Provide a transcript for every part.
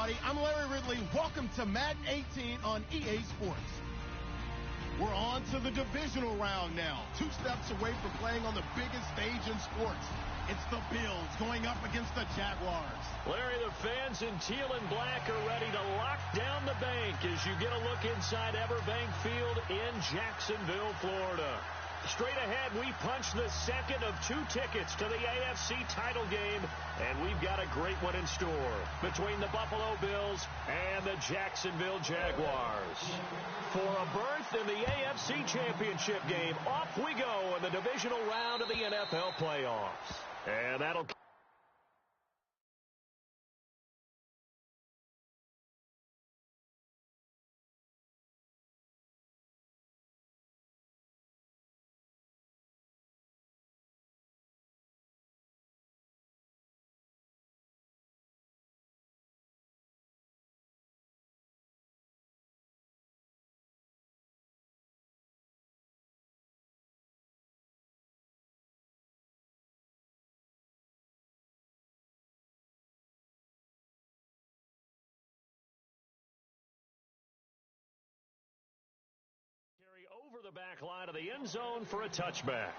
everybody. I'm Larry Ridley. Welcome to Madden 18 on EA Sports. We're on to the divisional round now. 2 steps away from playing on the biggest stage in sports. It's the Bills going up against the Jaguars. Larry, the fans in teal and black are ready to lock down the bank as you get a look inside Everbank Field in Jacksonville, Florida. Straight ahead, we punch the second of 2 tickets to the AFC title game, and we've got a great one in store between the Buffalo Bills and the Jacksonville Jaguars. For a berth in the AFC Championship game, off we go in the divisional round of the NFL playoffs. And that'll... over the back line of the end zone for a touchback.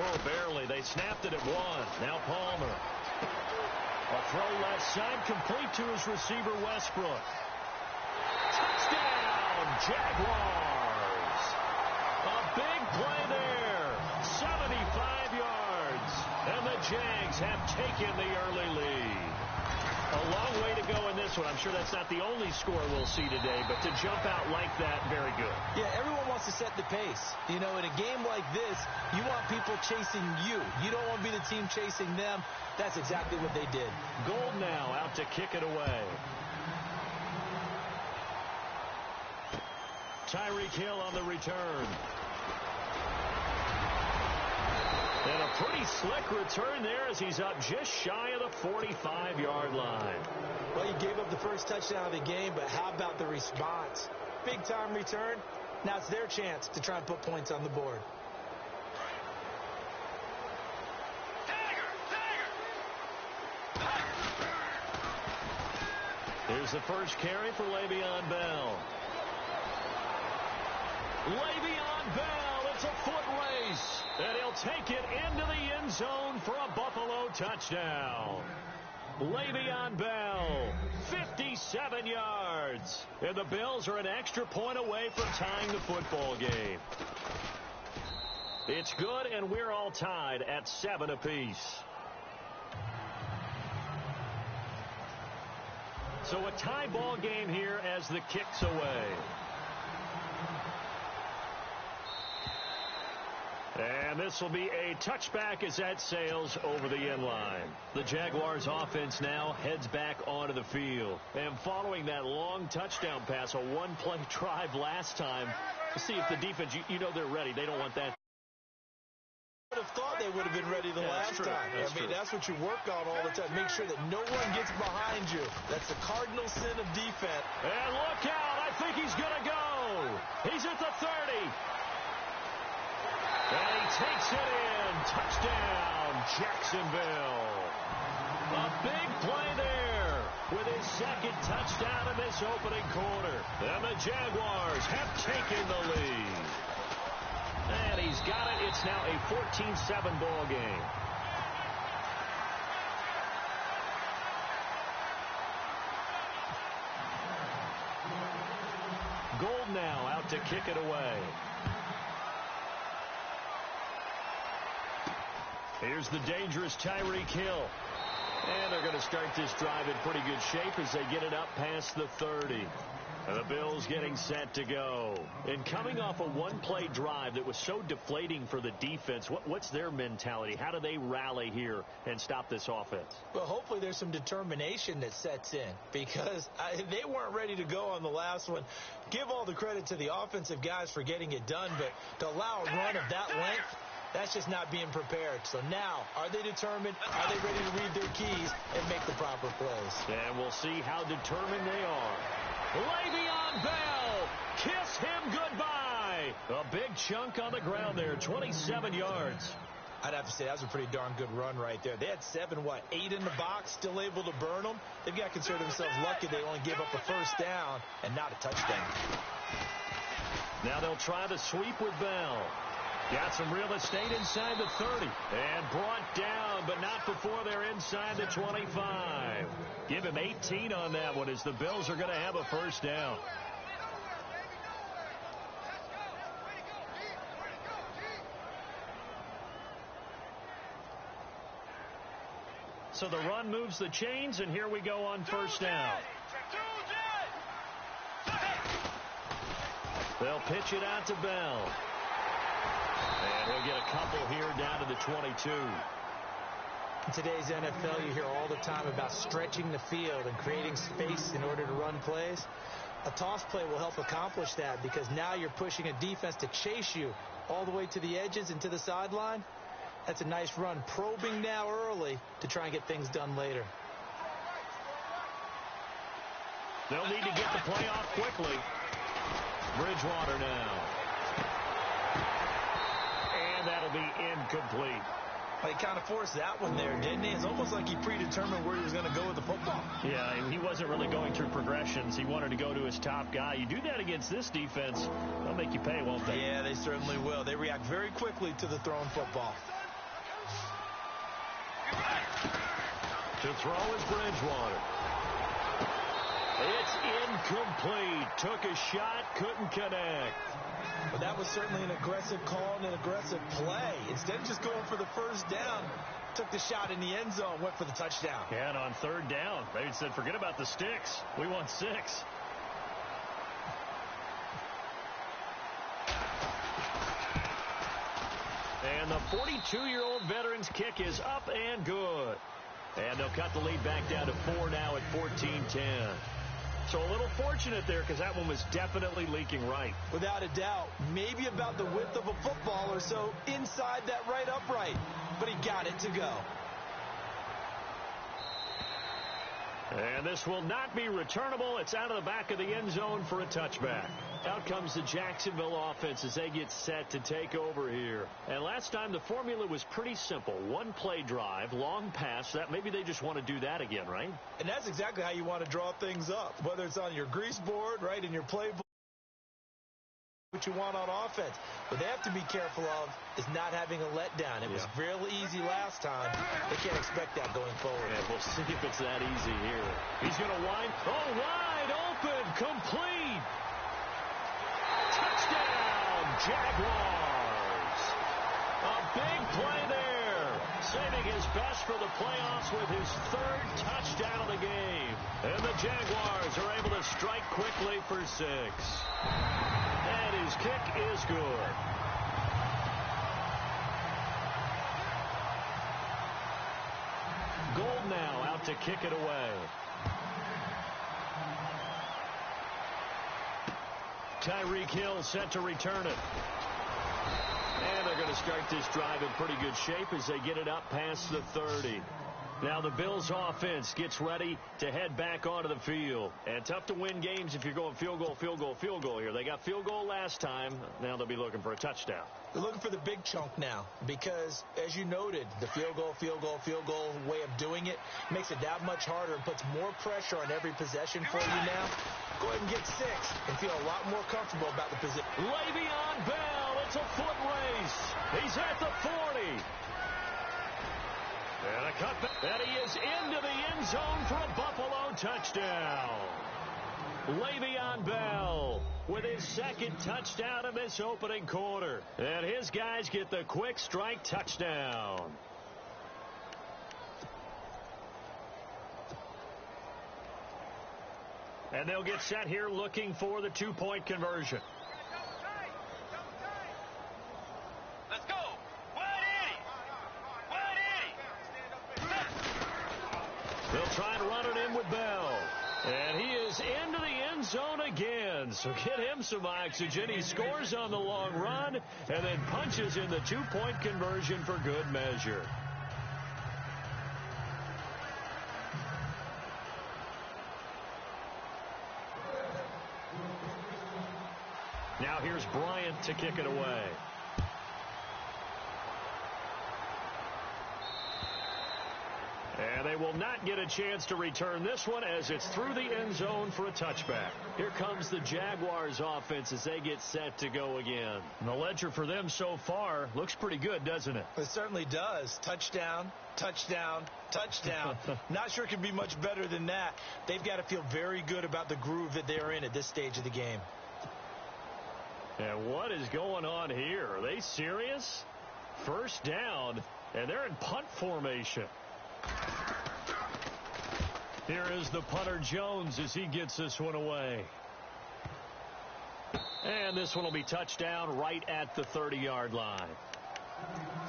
Oh, barely. They snapped it at 1. Now Palmer. A throw left side, complete to his receiver, Westbrook. Touchdown, Jaguars. A big play there. 75 yards. And the Jags have taken the early lead. A long way to go in this one. I'm sure that's not the only score we'll see today, but to jump out like that, very good. Yeah, everyone wants to set the pace. You know, in a game like this, you want people chasing you. You don't want to be the team chasing them. That's exactly what they did. Gold now out to kick it away. Tyreek Hill on the return. And a pretty slick return there as he's up just shy of the 45-yard line. Well, he gave up the first touchdown of the game, but how about the response? Big-time return. Now it's their chance to try and put points on the board. Here's the first carry for Le'Veon Bell. Le'Veon Bell, it's a foot race. And he'll take it into the end zone for a Buffalo touchdown. Le'Veon Bell, 57 yards. And the Bills are an extra point away from tying the football game. It's good, and we're all tied at 7 apiece. So a tie ball game here as the kick's away. And this will be a touchback as that sails over the end line. The Jaguars offense now heads back onto the field. And following that long touchdown pass, a one-play drive last time, to see if the defense, you know they're ready. They don't want that. I would have thought they would have been ready the last time. That's what you work on all the time. Make sure that no one gets behind you. That's the cardinal sin of defense. And look out. I think he's going to go. He's at the 30. And he takes it in. Touchdown, Jacksonville. A big play there with his second touchdown in this opening quarter. And the Jaguars have taken the lead. And he's got it. It's now a 14-7 ball game. Gold now out to kick it away. Here's the dangerous Tyreek Hill. And they're going to start this drive in pretty good shape as they get it up past the 30. And the Bills getting set to go. And coming off a one-play drive that was so deflating for the defense, what's their mentality? How do they rally here and stop this offense? Well, hopefully there's some determination that sets in because they weren't ready to go on the last one. Give all the credit to the offensive guys for getting it done, but to allow a run of that length, that's just not being prepared. So now, are they determined? Are they ready to read their keys and make the proper plays? And we'll see how determined they are. Le'Veon Bell, kiss him goodbye. A big chunk on the ground there, 27 yards. I'd have to say that was a pretty darn good run right there. They had 8 in the box, still able to burn them. They've got to consider themselves lucky they only gave up a first down and not a touchdown. Now they'll try the sweep with Bell. Got some real estate inside the 30. And brought down, but not before they're inside the 25. Give him 18 on that one as the Bills are going to have a first down. So the run moves the chains, and here we go on first down. They'll pitch it out to Bell. And he'll get a couple here down to the 22. In today's NFL, you hear all the time about stretching the field and creating space in order to run plays. A toss play will help accomplish that because now you're pushing a defense to chase you all the way to the edges and to the sideline. That's a nice run. Probing now early to try and get things done later. They'll need to get the play off quickly. Bridgewater now. And that'll be incomplete. Well, he kind of forced that one there, didn't he? It's almost like he predetermined where he was going to go with the football. Yeah, he wasn't really going through progressions. He wanted to go to his top guy. You do that against this defense, they'll make you pay, won't they? Yeah, they certainly will. They react very quickly to the thrown football. To throw is Bridgewater. It's incomplete. Took a shot, couldn't connect. But that was certainly an aggressive call and an aggressive play. Instead of just going for the first down, took the shot in the end zone, went for the touchdown. Yeah, and on third down, they said, forget about the sticks. We want 6. And the 42-year-old veteran's kick is up and good. And they'll cut the lead back down to 4 now at 14-10. So a little fortunate there because that one was definitely leaking right. Without a doubt. Maybe about the width of a football or so inside that right upright. But he got it to go. And this will not be returnable. It's out of the back of the end zone for a touchback. Out comes the Jacksonville offense as they get set to take over here. And last time the formula was pretty simple. One play drive, long pass. That maybe they just want to do that again, right? And that's exactly how you want to draw things up. Whether it's on your grease board, right, in your playbook, what you want on offense. What they have to be careful of is not having a letdown. It was real easy last time. They can't expect that going forward. Yeah, we'll see if it's that easy here. He's going to wind. Oh, wide open. Complete. Touchdown, Jaguars. A big play there. Saving his best for the playoffs with his 3rd touchdown of the game. And the Jaguars are able to strike quickly for 6. And his kick is good. Gold now out to kick it away. Tyreek Hill set to return it. And they're going to start this drive in pretty good shape as they get it up past the 30. Now the Bills offense gets ready to head back onto the field. And tough to win games if you're going field goal, field goal, field goal here. They got field goal last time. Now they'll be looking for a touchdown. They're looking for the big chunk now because, as you noted, the field goal way of doing it makes it that much harder and puts more pressure on every possession for you now. Go ahead and get 6 and feel a lot more comfortable about the position. Le'Veon Bell, it's a foot race. He's at the 40. And a cutback. And he is into the end zone for a Buffalo touchdown. Le'Veon Bell with his second touchdown in this opening quarter. And his guys get the quick strike touchdown. And they'll get set here looking for the 2-point conversion. Let's go. They'll try and run it in with Bell. And he is into the end zone again. So get him some oxygen. He scores on the long run and then punches in the 2-point conversion for good measure. Now here's Bryant to kick it away. And they will not get a chance to return this one as it's through the end zone for a touchback. Here comes the Jaguars offense as they get set to go again. And the ledger for them so far looks pretty good, doesn't it? It certainly does. Touchdown, touchdown, touchdown. Not sure it could be much better than that. They've got to feel very good about the groove that they're in at this stage of the game. And what is going on here? Are they serious? First down, and they're in punt formation. Here is the punter Jones as he gets this one away. And this one will be touchdown right at the 30-yard line.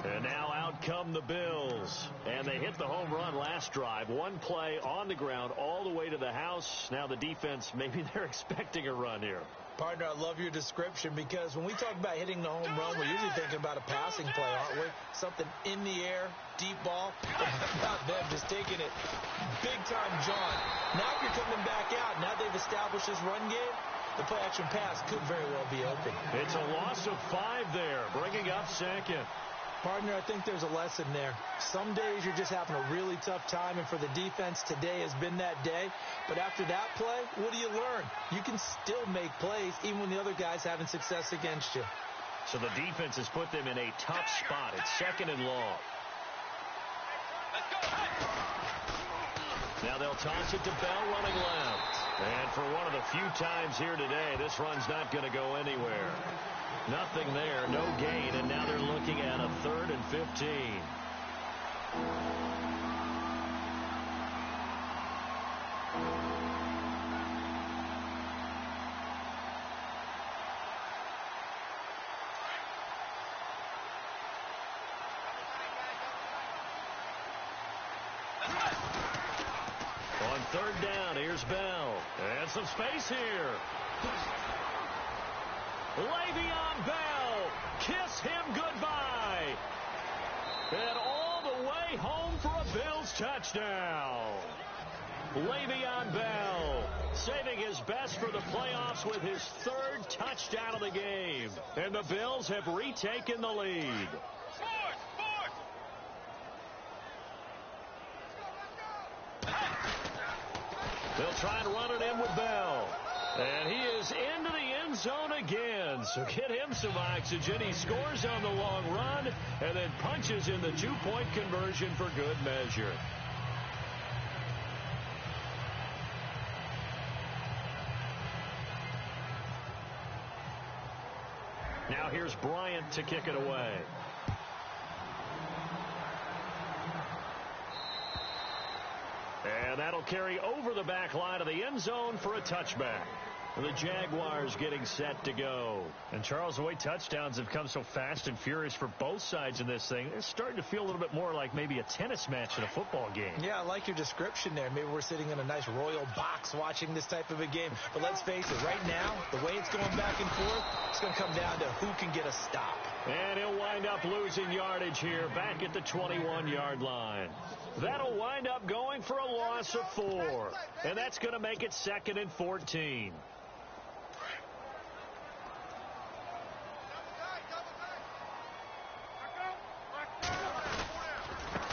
And now out come the Bills. And they hit the home run last drive. One play on the ground all the way to the house. Now the defense, maybe they're expecting a run here. Partner, I love your description because when we talk about hitting the home run, we're usually thinking about a passing play, aren't we? Something in the air, deep ball. About them just taking it big time, John. Now if you're coming back out, now they've established this run game, the play action pass could very well be open. It's a loss of 5 there, bringing up second. Partner, I think there's a lesson there. Some days you're just having a really tough time, and for the defense, today has been that day. But after that play, what do you learn? You can still make plays even when the other guy's having success against you. So the defense has put them in a tough spot. It's 2nd and long. Now they'll toss it to Bell running left. And for one of the few times here today, this run's not going to go anywhere. Nothing there, no gain, and now they're looking at a 3rd and 15. On 3rd down, here's Bell. And some space here. Le'Veon Bell, kiss him goodbye. And all the way home for a Bills touchdown. Le'Veon Bell saving his best for the playoffs with his 3rd touchdown of the game. And the Bills have retaken the lead. They'll try and run it in with Bell. And he is into the end zone again. So get him some oxygen. He scores on the long run and then punches in the 2-point conversion for good measure. Now here's Bryant to kick it away. And that'll carry over the back line of the end zone for a touchback. The Jaguars getting set to go. And Charles, the way touchdowns have come so fast and furious for both sides in this thing, it's starting to feel a little bit more like maybe a tennis match in a football game. Yeah, I like your description there. Maybe we're sitting in a nice royal box watching this type of a game. But let's face it, right now, the way it's going back and forth, it's going to come down to who can get a stop. And he'll wind up losing yardage here back at the 21-yard line. That'll wind up going for a loss of 4. And that's going to make it 2nd and 14.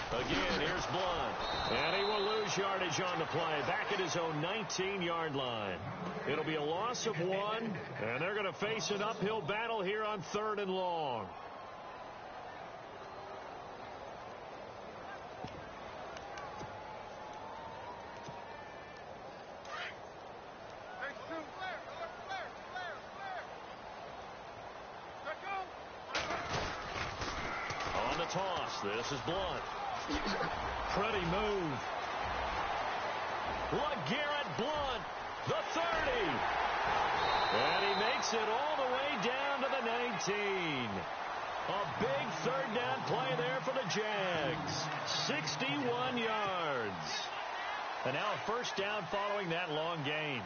Again, here's Blunt. And he will lose yardage on the play. Back at his own 19-yard line. It'll be a loss of 1. And they're going to face an uphill battle here on 3rd and long. On the toss, this is Blunt. Pretty move. LeGarrette Blunt, the 30. And he makes it all the way down to the 19. A big 3rd down play there for the Jags. 61 yards. And now a 1st down following that long gain.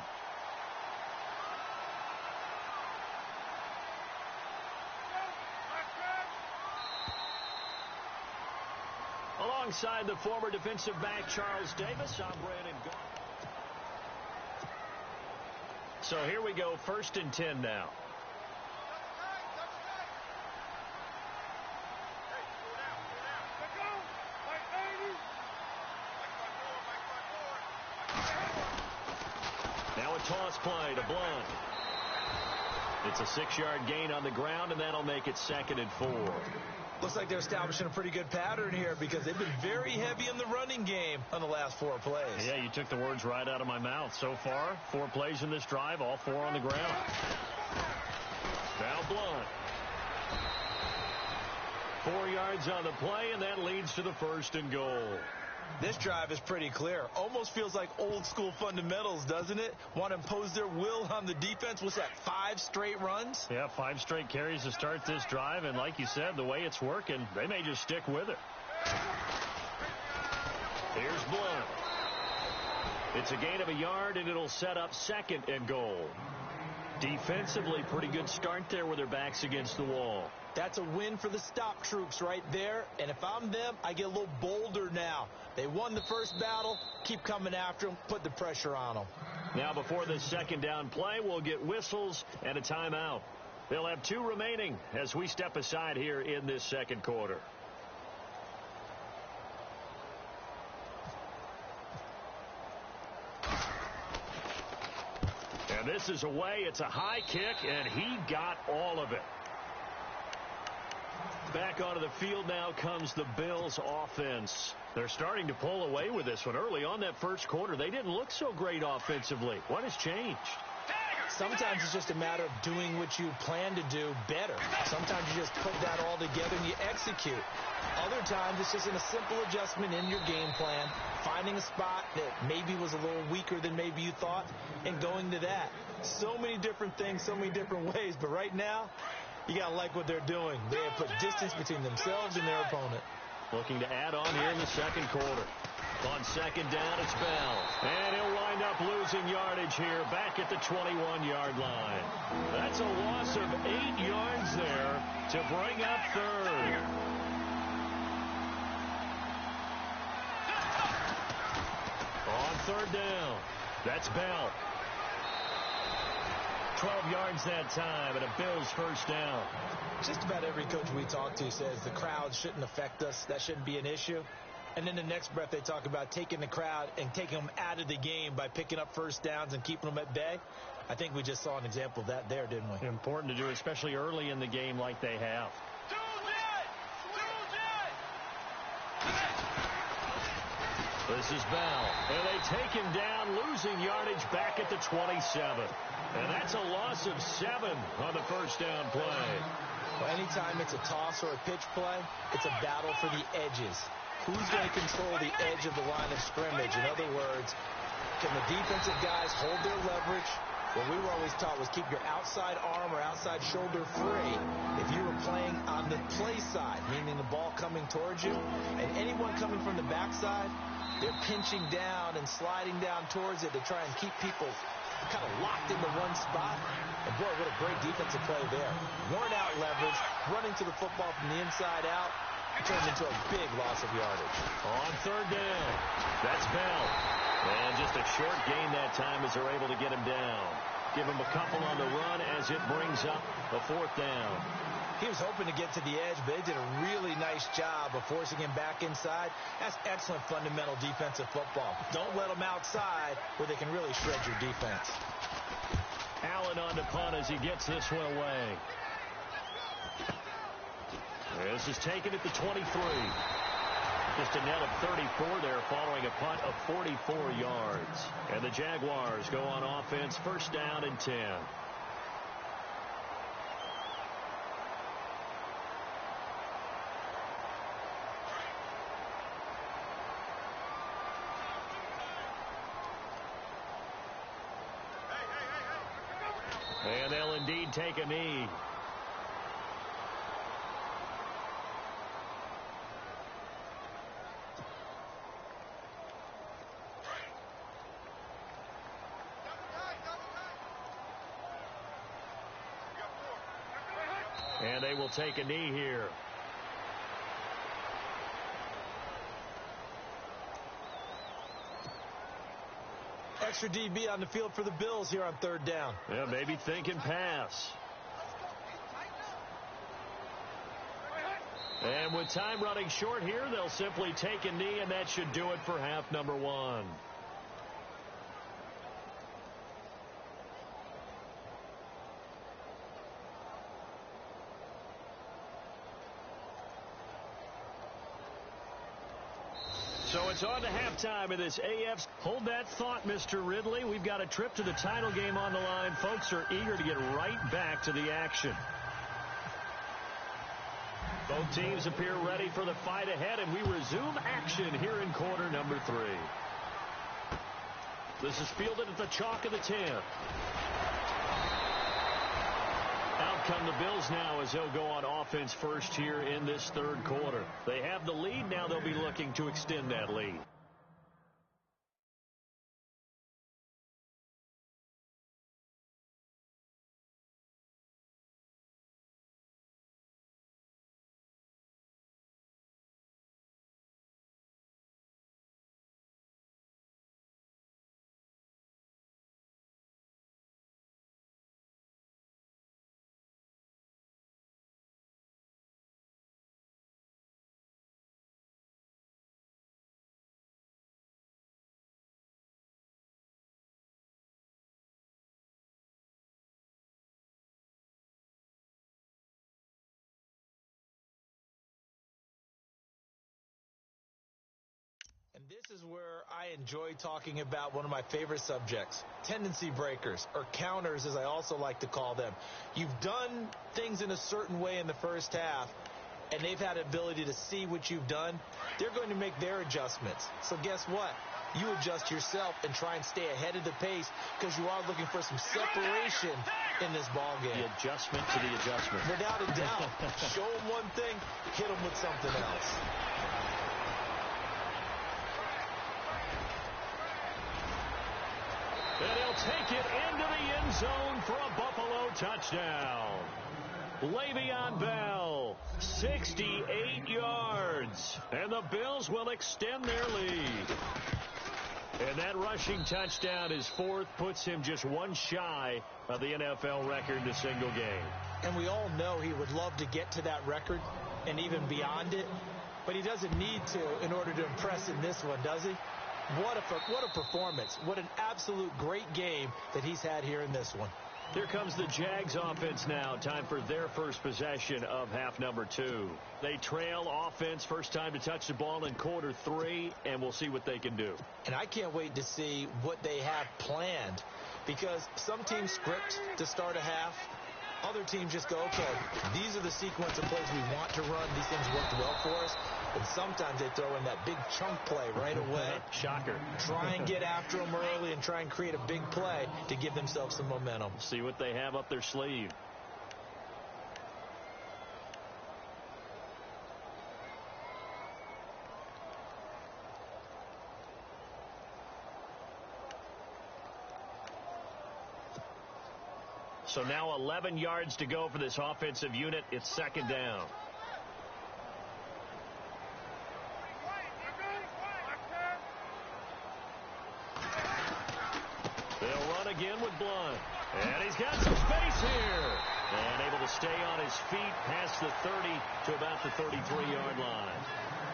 Alongside the former defensive back Charles Davis, I'm Brandon Goff. So here we go, 1st and 10 now. Now a toss play to Blunt. It's a 6-yard gain on the ground, and that'll make it 2nd and 4. Looks like they're establishing a pretty good pattern here because they've been very heavy in the running game on the last 4 plays. Yeah, you took the words right out of my mouth. So far, 4 plays in this drive, all 4 on the ground. Now Blunt. 4 yards on the play, and that leads to the 1st and goal. This drive is pretty clear. Almost feels like old school fundamentals, doesn't it? Want to impose their will on the defense. What's that, 5 straight runs? Yeah, 5 straight carries to start this drive. And like you said, the way it's working, they may just stick with it. Here's Blunt. It's a gain of a yard, and it'll set up 2nd and goal. Defensively, pretty good start there with their backs against the wall. That's a win for the stop troops right there. And if I'm them, I get a little bolder now. They won the first battle. Keep coming after them. Put the pressure on them. Now before this 2nd down play, we'll get whistles and a timeout. They'll have 2 remaining as we step aside here in this 2nd quarter. And this is away. It's a high kick, and he got all of it. Back onto the field now comes the Bills offense. They're starting to pull away with this one. Early on that 1st quarter, they didn't look so great offensively. What has changed? Sometimes it's just a matter of doing what you plan to do better. Sometimes you just put that all together and you execute. Other times it's just in a simple adjustment in your game plan, finding a spot that maybe was a little weaker than maybe you thought, and going to that. So many different things, so many different ways. But right now, you got to like what they're doing. They have put distance between themselves and their opponent. Looking to add on here in the 2nd quarter. On 2nd down, it's Bell. And he'll wind up losing yardage here back at the 21-yard line. That's a loss of 8 yards there to bring up 3rd. On 3rd down, that's Bell. 12 yards that time, and a Bills 1st down. Just about every coach we talk to says the crowd shouldn't affect us. That shouldn't be an issue. And in the next breath, they talk about taking the crowd and taking them out of the game by picking up 1st downs and keeping them at bay. I think we just saw an example of that there, didn't we? Important to do, especially early in the game like they have. This is Bell, and they take him down, losing yardage back at the 27. And that's a loss of 7 on the 1st down play. Well, anytime it's a toss or a pitch play, it's a battle for the edges. Who's going to control the edge of the line of scrimmage? In other words, can the defensive guys hold their leverage, What we were always taught was keep your outside arm or outside shoulder free if you were playing on the play side, meaning the ball coming towards you. And anyone coming from the backside, they're pinching down and sliding down towards it to try and keep people kind of locked into one spot. And boy, what a great defensive play there. Worn out leverage, running to the football from the inside out, turned into a big loss of yardage. On third down, that's Bell. And just a short gain that time as they're able to get him down. Give him a couple on the run as it brings up a fourth down. He was hoping to get to the edge, but they did a really nice job of forcing him back inside. That's excellent fundamental defensive football. Don't let them outside where they can really shred your defense. Allen on to punt as he gets this one away. This is taken at the 23. Just a net of 34 there following a punt of 44 yards. And the Jaguars go on offense, first down and 10. And they'll indeed take a knee. And they will take a knee here. Extra DB on the field for the Bills here on third down. Yeah, maybe thinking pass. And with time running short here, they'll simply take a knee, and that should do it for half number one. So it's on to halftime of this AFC. Hold that thought, Mr. Ridley. We've got a trip to the title game on the line. Folks are eager to get right back to the action. Both teams appear ready for the fight ahead, and we resume action here in quarter number 3. This is fielded at the chalk of the 10. Out come the Bills now as they'll go on offense first here in this third quarter. They have the lead. Now they'll be looking to extend that lead. And this is where I enjoy talking about one of my favorite subjects, tendency breakers, or counters as I also like to call them. You've done things in a certain way in the first half, and they've had the ability to see what you've done. They're going to make their adjustments. So guess what? You adjust yourself and try and stay ahead of the pace because you are looking for some separation in this ball game. The adjustment to the adjustment. Without a doubt. Show them one thing, hit them with something else. And he'll take it into the end zone for a Buffalo touchdown. Le'Veon Bell, 68 yards. And the Bills will extend their lead. And that rushing touchdown, his fourth, puts him just one shy of the NFL record in a single game. And we all know he would love to get to that record and even beyond it. But he doesn't need to in order to impress in this one, does he? What a performance. What an absolute great game that he's had here in this one. Here comes the Jags offense now. Time for their first possession of half number 2. They trail offense, first time to touch the ball in quarter 3, and we'll see what they can do. And I can't wait to see what they have planned, because some teams script to start a half, Other teams just go, okay, these are the sequence of plays we want to run. These things worked well for us. And sometimes they throw in that big chunk play right away. Shocker. Try and get after them early and try and create a big play to give themselves some momentum. See what they have up their sleeve. So now 11 yards to go for this offensive unit. It's second down. They'll run again with Blunt. And he's got some space here. And able to stay on his feet past the 30 to about the 33-yard line.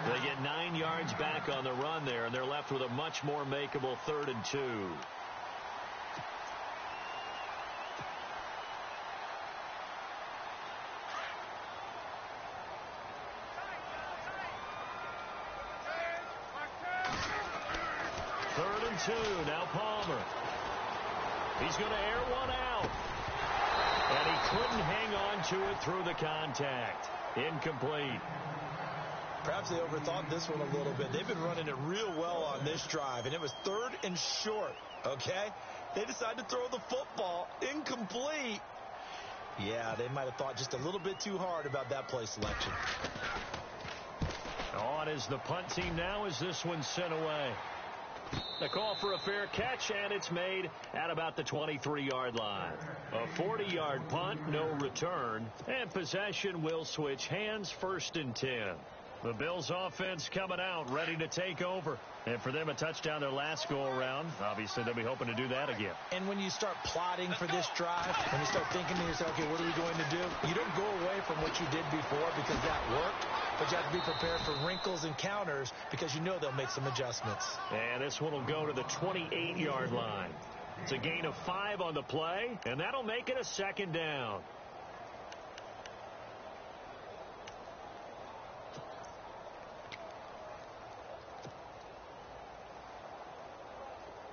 They get 9 yards back on the run there, and they're left with a much more makeable 3rd and 2. Now Palmer. He's going to air one out. And he couldn't hang on to it through the contact. Incomplete. Perhaps they overthought this one a little bit. They've been running it real well on this drive, and it was 3rd and short, okay? They decided to throw the football. Incomplete. Yeah, they might have thought just a little bit too hard about that play selection. On is the punt team now as this one's sent away. The call for a fair catch, and it's made at about the 23-yard line. A 40-yard punt, no return, and possession will switch hands, 1st and 10. The Bills offense coming out, ready to take over. And for them, a touchdown their last go-around. Obviously, they'll be hoping to do that again. And when you start plotting for this drive, when you start thinking to yourself, okay, what are we going to do? You don't go away from what you did before because that worked, but you have to be prepared for wrinkles and counters because you know they'll make some adjustments. And this one will go to the 28-yard line. It's a gain of 5 on the play, and that'll make it a 2nd down.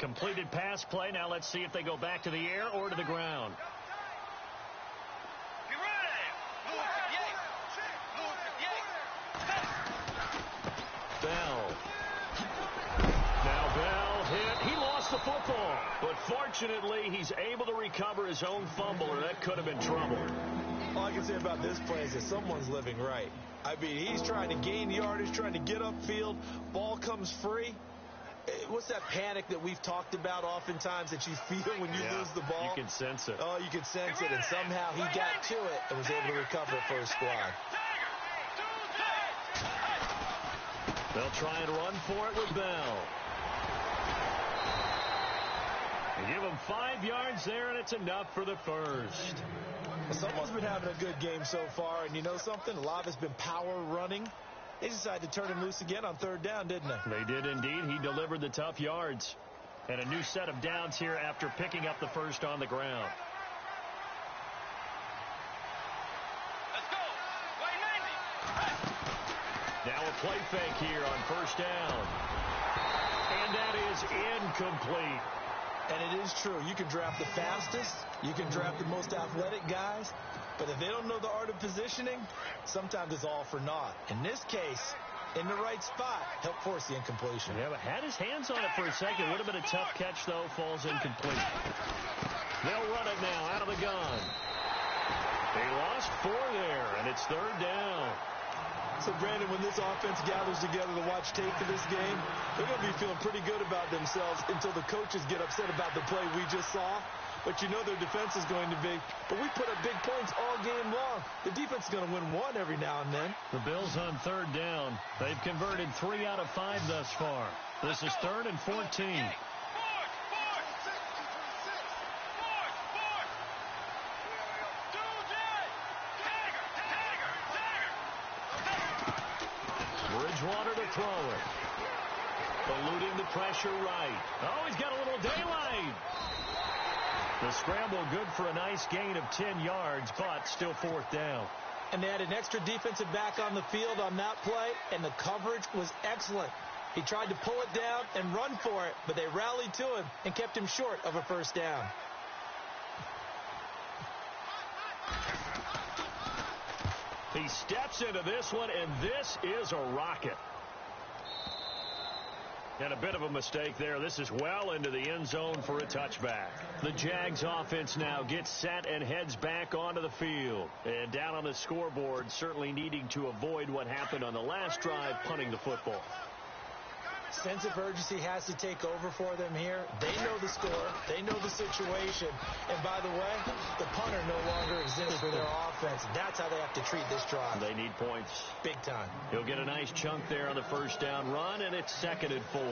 Completed pass play. Now let's see if they go back to the air or to the ground. Bell. Now Bell hit. He lost the football. But fortunately, he's able to recover his own fumble, or that could have been trouble. All I can say about this play is that someone's living right. I mean, he's trying to gain yardage, trying to get upfield. Ball comes free. What's that panic that we've talked about oftentimes that you feel when you lose the ball? You can sense it. Oh, you can sense it, and somehow he got to it and was able to recover it for his squad. They'll try and run for it with Bell. They give him 5 yards there, and it's enough for the 1st. Someone's been having a good game so far, and you know something? A lot of it's been power running. They decided to turn him loose again on 3rd down, didn't they? They did indeed. He delivered the tough yards. And a new set of downs here after picking up the 1st on the ground. Let's go. Now a play fake here on 1st down. And that is incomplete. And it is true. You can draft the fastest. You can draft the most athletic guys. But if they don't know the art of positioning, sometimes it's all for naught. In this case, in the right spot, helped force the incompletion. Yeah, but had his hands on it for a second. Would have been a tough catch, though. Falls incomplete. They'll run it now out of the gun. They lost 4 there, and it's 3rd down. So, Brandon, when this offense gathers together to watch tape for this game, they're going to be feeling pretty good about themselves until the coaches get upset about the play we just saw. But you know their defense is going to be. But we put up big points all game long. The defense is going to win one every now and then. The Bills on 3rd down. They've converted 3 out of 5 thus far. This is 3rd and 14. Bridgewater to throw it. Eluding the pressure right. Oh, he's got a little daylight. The scramble good for a nice gain of 10 yards, but still 4th down. And they had an extra defensive back on the field on that play, and the coverage was excellent. He tried to pull it down and run for it, but they rallied to him and kept him short of a 1st down. He steps into this one, and this is a rocket. And a bit of a mistake there. This is well into the end zone for a touchback. The Jags offense now gets set and heads back onto the field. And down on the scoreboard, certainly needing to avoid what happened on the last drive, punting the football. Sense of urgency has to take over for them here. They know the score. They know the situation. And by the way, the punter no longer exists for their offense. That's how they have to treat this drive. They need points. Big time. He'll get a nice chunk there on the first down run, and it's 2nd and 4.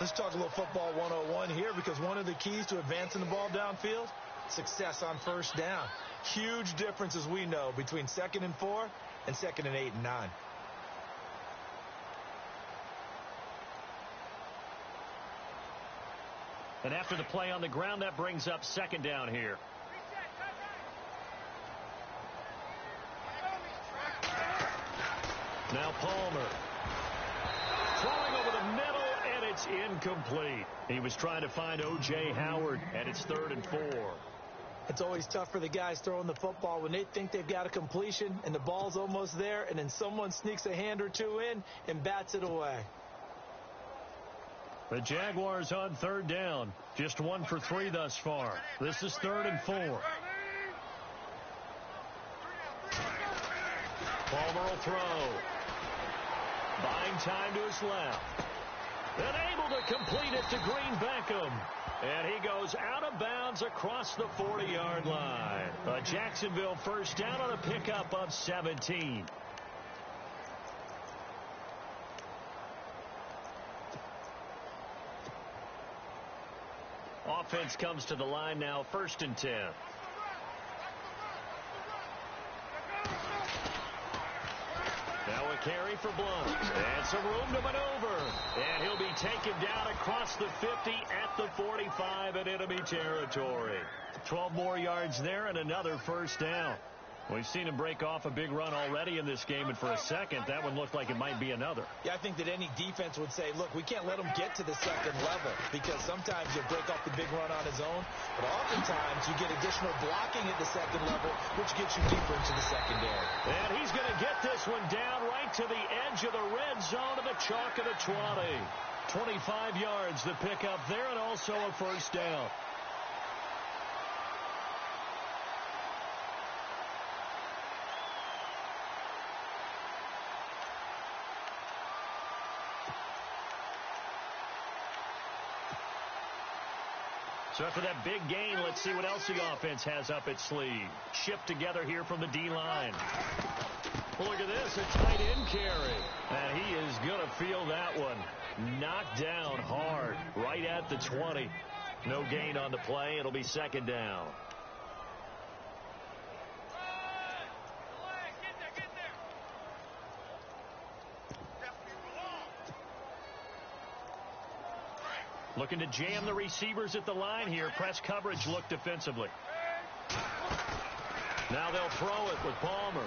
Let's talk a little football 101 here, because one of the keys to advancing the ball downfield, success on first down. Huge difference, as we know, between 2nd and 4 and 2nd and 8 and 9. And after the play on the ground, that brings up 2nd down here. Now Palmer. Throwing over the middle, and it's incomplete. He was trying to find O.J. Howard, and it's 3rd and 4. It's always tough for the guys throwing the football when they think they've got a completion and the ball's almost there, and then someone sneaks a hand or two in and bats it away. The Jaguars on 3rd down. Just 1 for 3 thus far. This is 3rd and 4. Palmer will throw. Buying time to his left. And able to complete it to Green Beckham. And he goes out of bounds across the 40-yard line. A Jacksonville first down on a pickup of 17. Offense comes to the line now, 1st and 10. Now a carry for Blunt. And some room to maneuver. And he'll be taken down across the 50 at the 45 in enemy territory. 12 more yards there and another first down. We've seen him break off a big run already in this game, and for a second, that one looked like it might be another. Yeah, I think that any defense would say, look, we can't let him get to the 2nd level, because sometimes he'll break off the big run on his own, but oftentimes you get additional blocking at the 2nd level, which gets you deeper into the secondary. And he's going to get this one down right to the edge of the red zone of the chalk of the 20. 25 yards to pick up there, and also a first down. So after that big gain, let's see what else the offense has up its sleeve. Shipped together here from the D-line. Look at this, a tight end carry. And he is going to feel that one. Knocked down hard, right at the 20. No gain on the play. It'll be 2nd down. Looking to jam the receivers at the line here. Press coverage look defensively. Now they'll throw it with Palmer.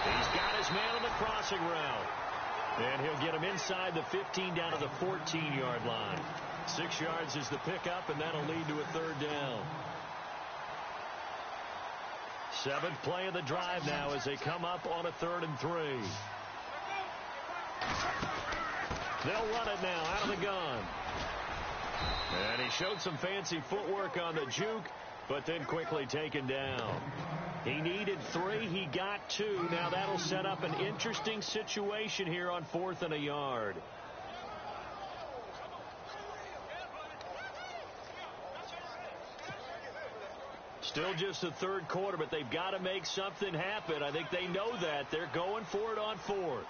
He's got his man on the crossing route. And he'll get him inside the 15 down to the 14-yard line. 6 yards is the pickup, and that'll lead to a 3rd down. 7th play of the drive now as they come up on a 3rd and 3. They'll run it now out of the gun. And he showed some fancy footwork on the juke, but then quickly taken down. He needed 3. He got 2. Now that'll set up an interesting situation here on 4th and a yard. Still just the 3rd quarter, but they've got to make something happen. I think they know that. They're going for it on 4th.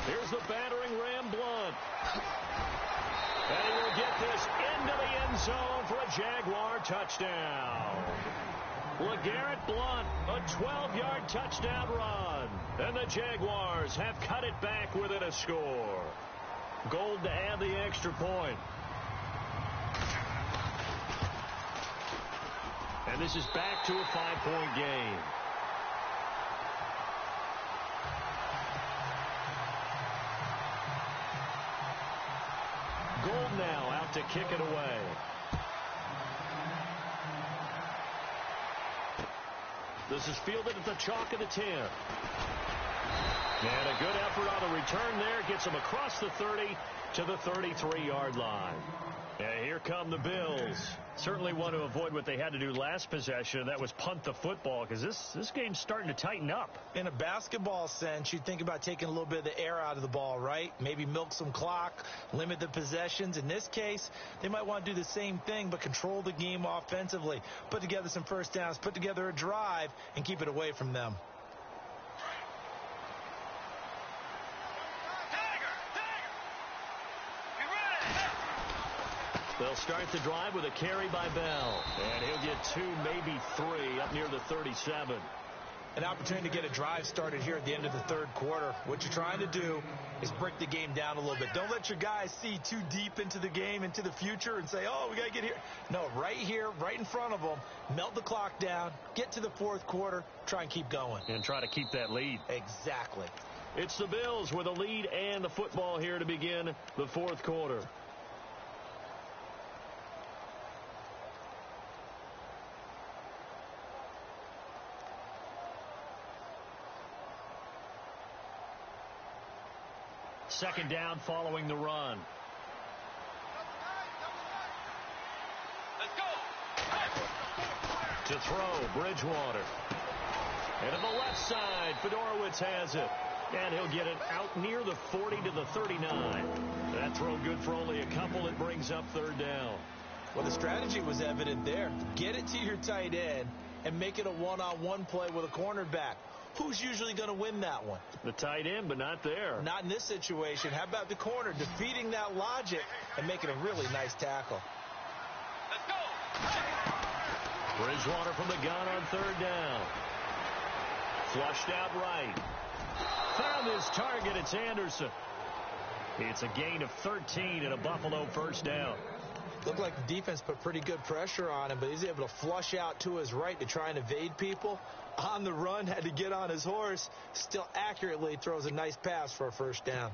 Here's the battering ram, Blunt. And he will get this into the end zone for a Jaguar touchdown. LeGarrette Blunt, a 12-yard touchdown run. And the Jaguars have cut it back within a score. Gold to add the extra point. And this is back to a 5-point game. Gold now out to kick it away. This is fielded at the chalk of the 10. And a good effort on the return there. Gets him across the 30 to the 33-yard line. And here come the Bills. Certainly want to avoid what they had to do last possession. That was punt the football, because this game's starting to tighten up. In a basketball sense, you think about taking a little bit of the air out of the ball, right? Maybe milk some clock, limit the possessions. In this case, they might want to do the same thing, but control the game offensively. Put together some first downs, put together a drive, and keep it away from them. They'll start the drive with a carry by Bell. And he'll get 2, maybe 3, up near the 37. An opportunity to get a drive started here at the end of the third quarter. What you're trying to do is break the game down a little bit. Don't let your guys see too deep into the game, into the future, and say, oh, we got to get here. No, right here, right in front of them, melt the clock down, get to the fourth quarter, try and keep going. And try to keep that lead. Exactly. It's the Bills with a lead and the football here to begin the fourth quarter. Second down following the run. Let's go. To throw, Bridgewater. And to the left side, Fedorowicz has it. And he'll get it out near the 40 to the 39. That throw good for only a couple. It brings up third down. Well, the strategy was evident there. Get it to your tight end and make it a one-on-one play with a cornerback. Who's usually going to win that one? The tight end, but not there. Not in this situation. How about the corner defeating that logic and making a really nice tackle? Let's go. Bridgewater from the gun on third down. Flushed out right. Found his target. It's Anderson. It's a gain of 13 and a Buffalo first down. Looked like the defense put pretty good pressure on him, but he's able to flush out to his right to try and evade people. On the run, had to get on his horse. Still accurately throws a nice pass for a first down.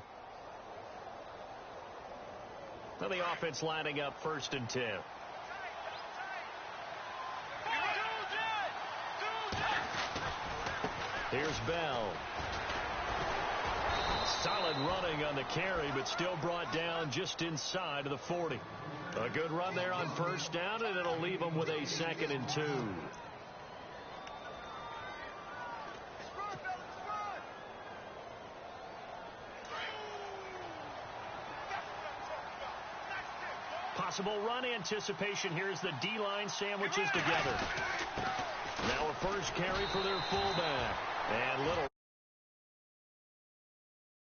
Well, the offense lining up 1st and 10. Here's Bell. Solid running on the carry, but still brought down just inside of the 40. A good run there on first down, and it'll leave them with a 2nd and 2. Possible run anticipation. Here's the D-line sandwiches together. Now a first carry for their fullback. And Little